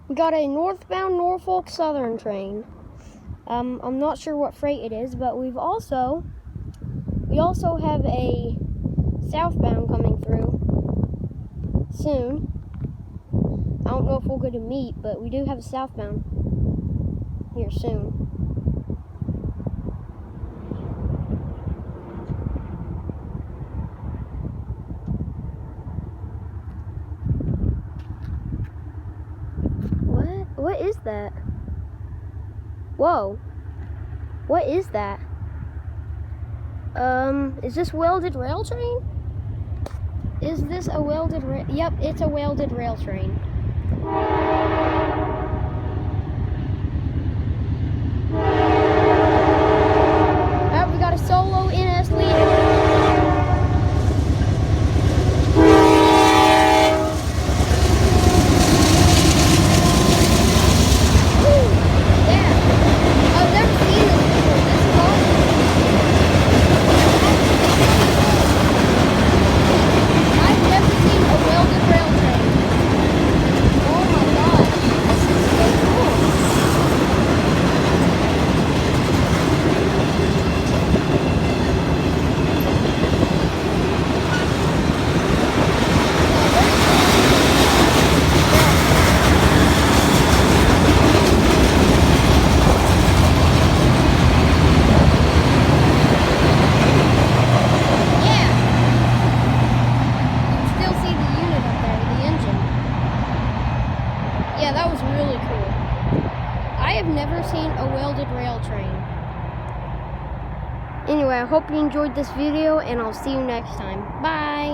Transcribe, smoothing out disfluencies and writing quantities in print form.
We got a northbound Norfolk Southern train. I'm not sure what freight it is, but we also have a southbound coming through soon. I don't know if we'll go to meet, but we do have a southbound here soon. What is that? Whoa. What is that? Is this welded rail train? Is this a welded rail? Yep, it's a welded rail train. Alright, we got a solo NS leader. Yeah, that was really cool. I have never seen a welded rail train. Anyway, I hope you enjoyed this video, and I'll see you next time. Bye!